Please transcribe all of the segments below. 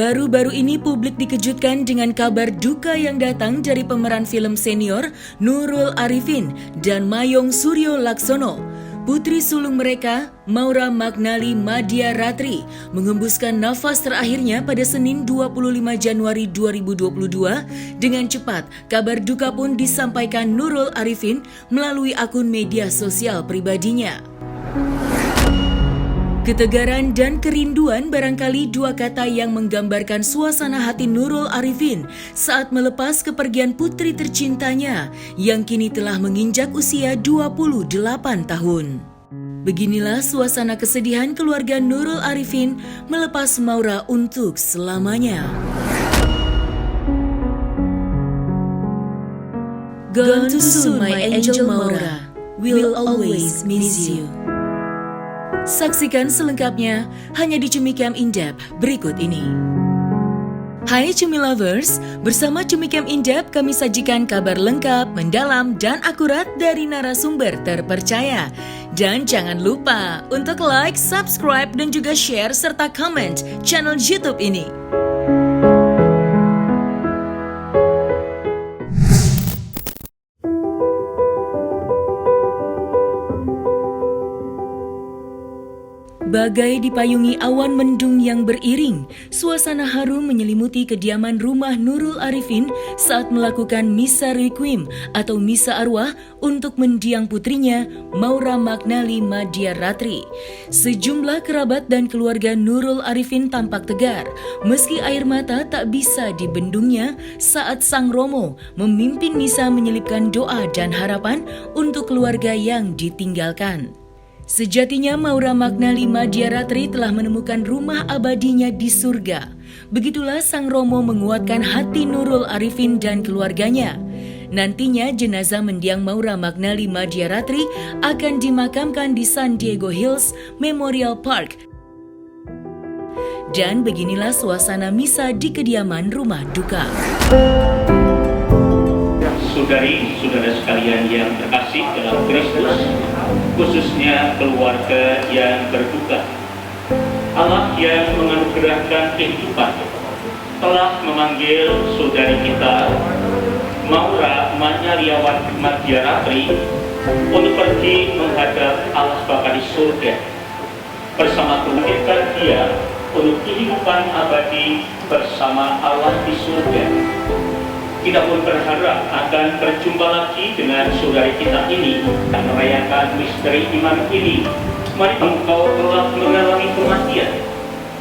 Baru-baru ini publik dikejutkan dengan kabar duka yang datang dari pemeran film senior Nurul Arifin dan Mayong Suryo Laksono. Putri sulung mereka, Maura Magnali Madya Ratri, mengembuskan nafas terakhirnya pada Senin 25 Januari 2022. Dengan cepat, kabar duka pun disampaikan Nurul Arifin melalui akun media sosial pribadinya. Ketegaran dan kerinduan barangkali dua kata yang menggambarkan suasana hati Nurul Arifin saat melepas kepergian putri tercintanya yang kini telah menginjak usia 28 tahun. Beginilah suasana kesedihan keluarga Nurul Arifin melepas Maura untuk selamanya. Gone too soon my angel Maura, we'll always miss you. Saksikan selengkapnya hanya di Cumicam In-Depth berikut ini. Hai Cumi Lovers, bersama Cumicam In-Depth kami sajikan kabar lengkap, mendalam, dan akurat dari narasumber terpercaya. Dan jangan lupa untuk like, subscribe, dan juga share serta comment channel YouTube ini. Bagai dipayungi awan mendung yang beriring, suasana harum menyelimuti kediaman rumah Nurul Arifin saat melakukan misa requiem atau misa arwah untuk mendiang putrinya Maura Magnali Madya Ratri. Sejumlah kerabat dan keluarga Nurul Arifin tampak tegar, meski air mata tak bisa dibendungnya saat Sang Romo memimpin misa menyelipkan doa dan harapan untuk keluarga yang ditinggalkan. Sejatinya Maura Magnali Madya Ratri telah menemukan rumah abadinya di surga. Begitulah Sang Romo menguatkan hati Nurul Arifin dan keluarganya. Nantinya jenazah mendiang Maura Magnali Madya Ratri akan dimakamkan di San Diego Hills Memorial Park. Dan beginilah suasana misa di kediaman rumah duka. Saudari-saudara sekalian yang terkasih dalam Kristus, khususnya keluarga yang berduka, Allah yang menganugerahkan kehidupan telah memanggil saudari kita Maura Magnali Madya Ratri untuk pergi menghadap Allah Bapa di surga bersama keluarga dia untuk kehidupan abadi bersama Allah di surga. Kita pun berharap akan berjumpa lagi dengan saudari kita ini dan merayakan misteri iman ini. Mari engkau telah mengalami kematian,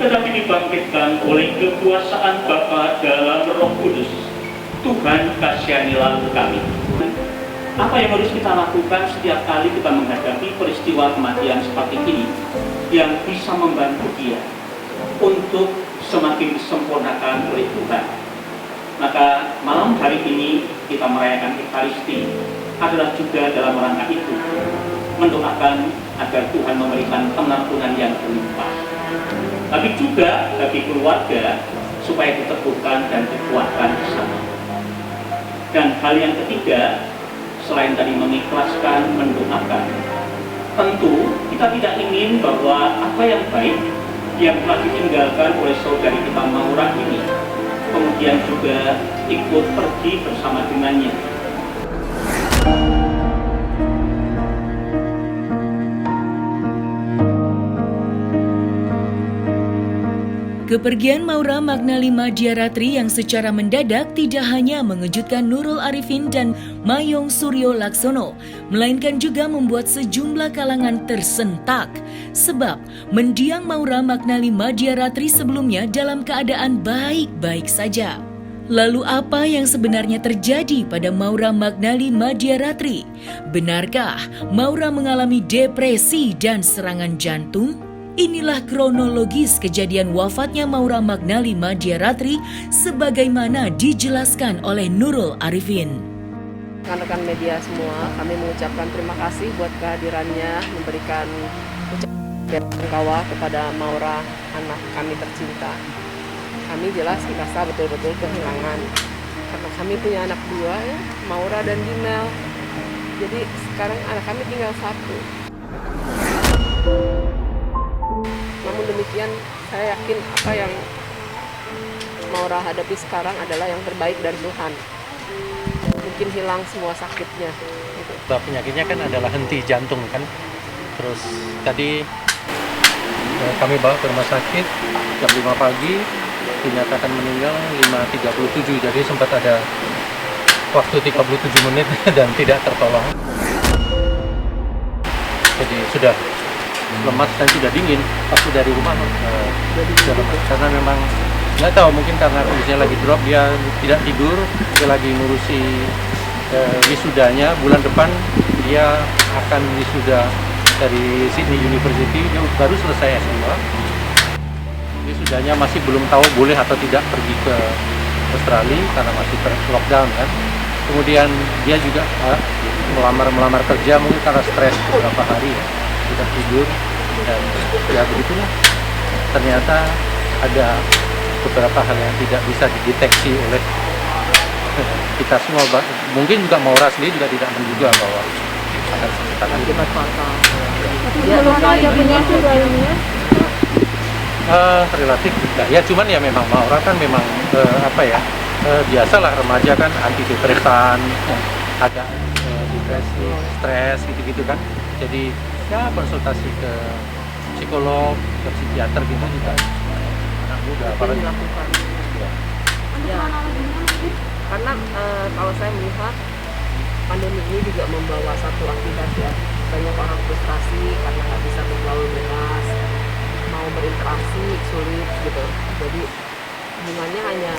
tetapi dibangkitkan oleh kekuasaan Bapa dalam Roh Kudus. Tuhan kasihanilah kami. Apa yang harus kita lakukan setiap kali kita menghadapi peristiwa kematian seperti ini yang bisa membantu dia untuk semakin disempurnakan oleh Tuhan? Maka malam hari ini kita merayakan Ekaristi adalah juga dalam rangka itu, mendoakan agar Tuhan memberikan pengampunan yang berlimpah. Tapi juga bagi keluarga supaya diteguhkan dan dikuatkan bersama. Dan hal yang ketiga, selain tadi mengikhlaskan, mendoakan, tentu kita tidak ingin bahwa apa yang baik yang telah ditinggalkan oleh saudari kita Maura ini kemudian juga ikut pergi bersama dengannya. Kepergian Maura Magnali Madya Ratri yang secara mendadak tidak hanya mengejutkan Nurul Arifin dan Mayong Suryo Laksono, melainkan juga membuat sejumlah kalangan tersentak. Sebab mendiang Maura Magnali Madya Ratri sebelumnya dalam keadaan baik-baik saja. Lalu apa yang sebenarnya terjadi pada Maura Magnali Madya Ratri? Benarkah Maura mengalami depresi dan serangan jantung? Inilah kronologis kejadian wafatnya Maura Magnali Madya Ratri sebagaimana dijelaskan oleh Nurul Arifin. Rekan-rekan media semua, kami mengucapkan terima kasih buat kehadirannya, memberikan ucapan kepada Maura, anak kami tercinta. Kami jelas merasa betul-betul kehilangan karena kami punya anak dua ya, Maura dan Gimel. Jadi sekarang anak kami tinggal satu. Namun demikian saya yakin apa yang Maura hadapi sekarang adalah yang terbaik dari Tuhan. Mungkin hilang semua sakitnya gitu. Penyakitnya kan adalah henti jantung kan. Terus tadi kami bawa ke rumah sakit jam 5 pagi, dinyatakan meninggal 5.37, jadi sempat ada waktu 37 menit dan tidak tertolong. Jadi sudah lemas dan sudah dingin pas dari rumah, sudah lemas karena memang nggak tahu, mungkin karena kondisinya lagi drop, dia tidak tidur, dia lagi ngurusi wisudanya bulan depan. Dia akan wisuda dari Sydney University, dia baru selesai S2. Wisudanya masih belum tahu boleh atau tidak pergi ke Australia karena masih lockdown kan. Kemudian dia juga melamar kerja, mungkin karena stres beberapa hari ya, tidak tidur, dan ya begitulah. Ternyata ada beberapa hal yang tidak bisa dideteksi oleh kita semua. Mungkin juga Maura sendiri juga tidak menduga bahwa akan sekitar Akibat fatal. Sebelumnya ada penyakit lainnya? Relatif enggak. Ya cuman ya memang Maura kan memang biasalah remaja kan, antidepresan, ada depresi, stres gitu-gitu kan. Jadi ya konsultasi ke psikolog, ke psikiater gitu juga anak muda apalagi dilakukan. Ya. Karena kalau saya melihat pandemi ini juga membawa satu akibat ya, banyak orang frustasi karena nggak bisa bergaul bebas, mau berinteraksi sulit gitu. Jadi hubungannya hanya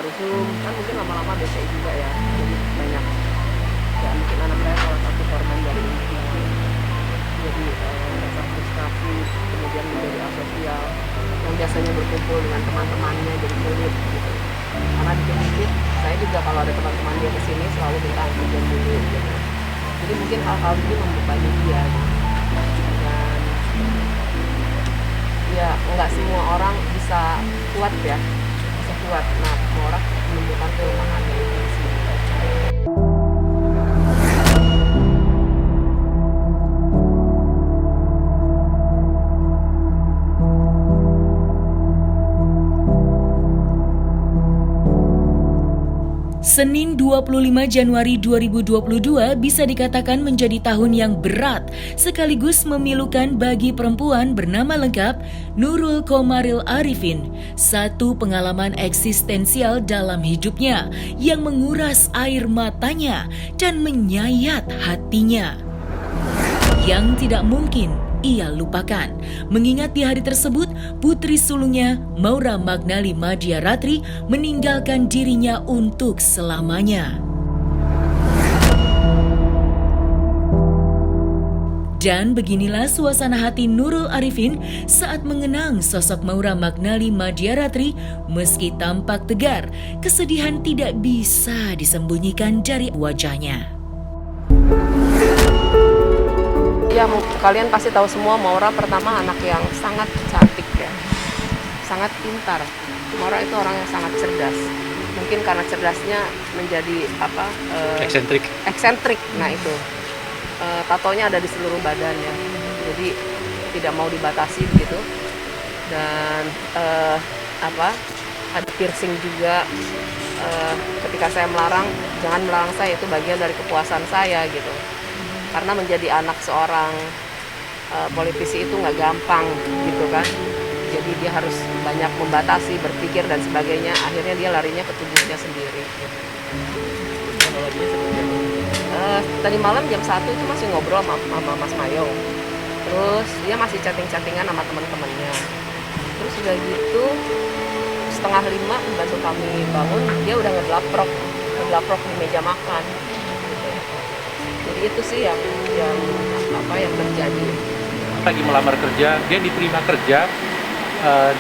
per Zoom, kan mungkin lama-lama BCI juga ya. Jadi banyak ya, mungkin anak saya salah satu korban dari ini. Jadi rasa frustasi, kemudian menjadi asosial, yang biasanya berkumpul dengan teman-temannya jadi sulit gitu. Karena dikit-dikit saya juga kalau ada teman-teman dia kesini selalu minta antigen dulu gitu. Jadi mungkin hal-hal ini membebani dia gitu. Dan ya nggak semua orang bisa kuat ya, bisa kuat. Nah, semua orang menemukan kelemahannya itu di sini. Senin 25 Januari 2022 bisa dikatakan menjadi tahun yang berat sekaligus memilukan bagi perempuan bernama lengkap Nurul Qomaril Arifin. Satu pengalaman eksistensial dalam hidupnya yang menguras air matanya dan menyayat hatinya. Yang tidak mungkin ia lupakan, mengingat di hari tersebut putri sulungnya Maura Magnali Madya Ratri meninggalkan dirinya untuk selamanya. Dan beginilah suasana hati Nurul Arifin saat mengenang sosok Maura Magnali Madya Ratri. Meski tampak tegar, kesedihan tidak bisa disembunyikan dari wajahnya. Ya, kalian pasti tahu semua Maura pertama anak yang sangat cantik ya, sangat pintar. Maura itu orang yang sangat cerdas. Mungkin karena cerdasnya menjadi eksentrik. Nah itu tatonya ada di seluruh badan ya, jadi tidak mau dibatasi begitu. Dan ada piercing juga. Ketika saya melarang, jangan melarang saya, itu bagian dari kepuasan saya gitu. Karena menjadi anak seorang politisi itu nggak gampang gitu kan. Jadi dia harus banyak membatasi, berpikir dan sebagainya. Akhirnya dia larinya ke tubuhnya sendiri gitu. Tadi malam jam 1 itu masih ngobrol sama Mas Mayong. Terus dia masih chatting-chattingan sama teman-temannya. Terus udah gitu 4:30 membantu kami bangun, dia udah ngedlaprok di meja makan. Jadi itu sih yang terjadi. Lagi melamar kerja, dia diterima kerja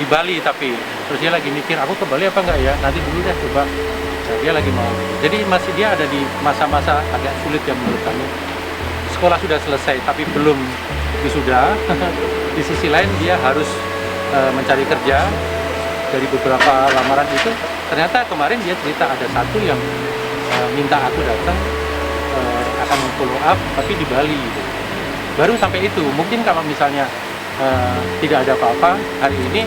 di Bali, tapi terus dia lagi mikir, aku ke Bali apa enggak ya, nanti dulu deh coba. Nah, dia lagi mau, jadi masih dia ada di masa-masa agak sulit ya menurut kami. Sekolah sudah selesai tapi belum wisuda. Di sisi lain dia harus mencari kerja. Dari beberapa lamaran itu, ternyata kemarin dia cerita ada satu yang minta aku datang, akan follow up tapi di Bali gitu. Baru sampai itu. Mungkin kalau misalnya tidak ada apa-apa hari ini,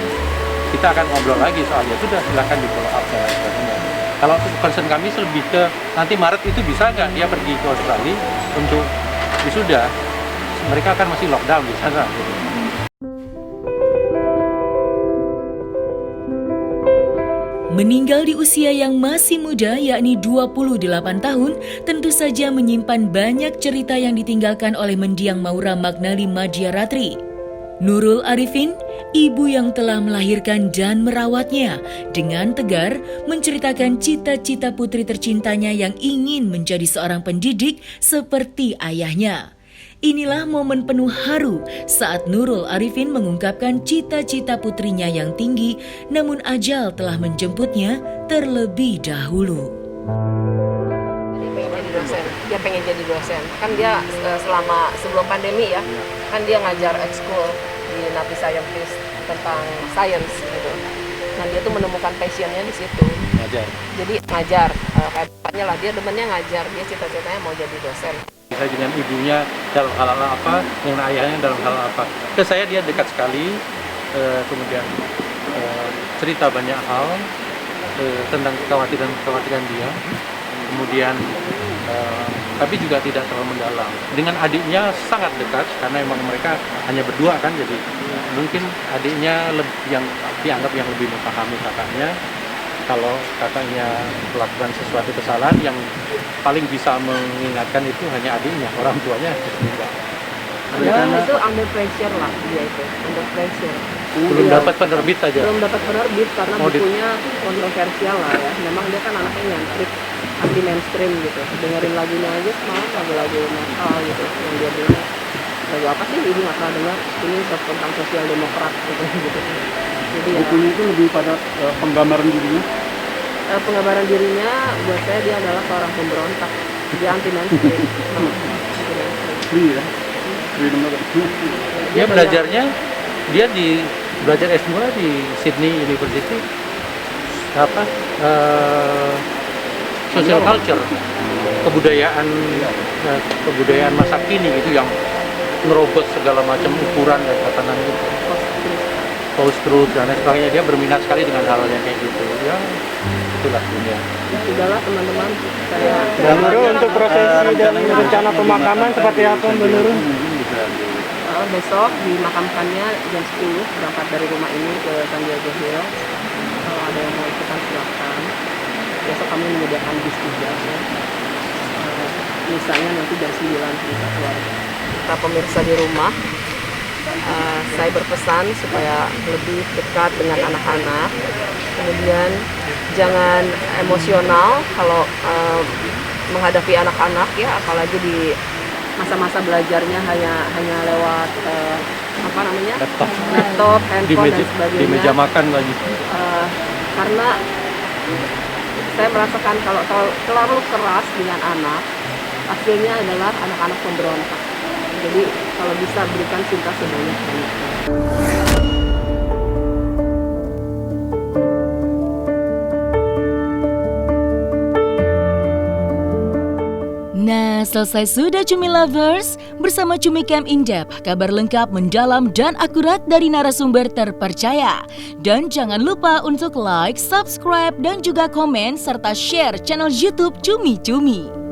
kita akan ngobrol lagi soalnya, sudah silakan di follow up dan lain sebagainya. Kalau concern kami lebih ke nanti Maret itu bisa nggak dia pergi ke Australia untuk wisuda, mereka akan masih lockdown di sana. Meninggal di usia yang masih muda, yakni 28 tahun, tentu saja menyimpan banyak cerita yang ditinggalkan oleh mendiang Maura Magnali Madyaratri. Nurul Arifin, ibu yang telah melahirkan dan merawatnya, dengan tegar menceritakan cita-cita putri tercintanya yang ingin menjadi seorang pendidik seperti ayahnya. Inilah momen penuh haru saat Nurul Arifin mengungkapkan cita-cita putrinya yang tinggi, namun ajal telah menjemputnya terlebih dahulu. Dia pengen jadi dosen. Kan dia selama sebelum pandemi ya, kan dia ngajar ekskul di Napi Scientist tentang sains gitu. Dan dia tuh menemukan passionnya di situ. Ngajar. Jadi ngajar, kayak bapaknya lah, dia demennya ngajar, dia cita-citanya mau jadi dosen. Bisa dengan ibunya dalam hal apa, dengan ayahnya dalam hal apa. Ke saya dia dekat sekali, kemudian cerita banyak hal tentang kekhawatiran dia. Kemudian tapi juga tidak terlalu mendalam. Dengan adiknya sangat dekat karena memang mereka hanya berdua kan, jadi mungkin adiknya yang dianggap yang lebih memahami kakaknya. Kalau kakaknya melakukan sesuatu kesalahan, yang paling bisa mengingatkan itu hanya adiknya, orang tuanya tidak. Ya, itu under pressure lah dia itu, under pressure. Belum dapat penerbit aja. Belum dapat penerbit karena bukunya kontroversial lah ya. Memang dia kan anaknya nyentrik, anti mainstream gitu. Dengerin lagunya aja semalam lagu-lagu metal gitu yang dia bilang. Lagu apa sih ibu nggak pernah dengar? Ini tentang sosial demokrat gitu. Jadi bukunya itu lebih pada penggambaran dirinya. Penggambaran dirinya buat saya dia adalah seorang pemberontak. Dia anti mainstream. Iya. Dia belajarnya, dia belajar S2 di Sydney University, social culture, kebudayaan masa kini gitu, yang nerobos segala macam ukuran dan tatanan itu, post-truth dan lain sebagainya. Dia berminat sekali dengan hal yang kayak gitu. Ya, itulah dunia. Sudahlah teman-teman, saya. Dan untuk prosesi dan rencana pemakaman seperti apa, Mbak Nurul? Besok dimakamkannya jam 10, berangkat dari rumah ini ke San Diego Hill. Kalau ada yang mau ikutan silakan. Besok kami menyediakan bis juga ya. Misalnya nanti jam 9 bisa keluar. Kita pemirsa di rumah, saya berpesan supaya lebih dekat dengan anak-anak. Kemudian jangan emosional kalau menghadapi anak-anak ya, apalagi di masa-masa belajarnya hanya lewat laptop, handphone dan sebagainya. Di meja makan lagi. Karena saya merasakan kalau terlalu keras dengan anak, hasilnya adalah anak-anak pemberontak. Jadi kalau bisa berikan cinta sebanyak-banyaknya. Nah, selesai sudah Cumi Lovers. Bersama Cumi Camp In-Depth, kabar lengkap, mendalam, dan akurat dari narasumber terpercaya. Dan jangan lupa untuk like, subscribe, dan juga komen, serta share channel YouTube Cumi Cumi.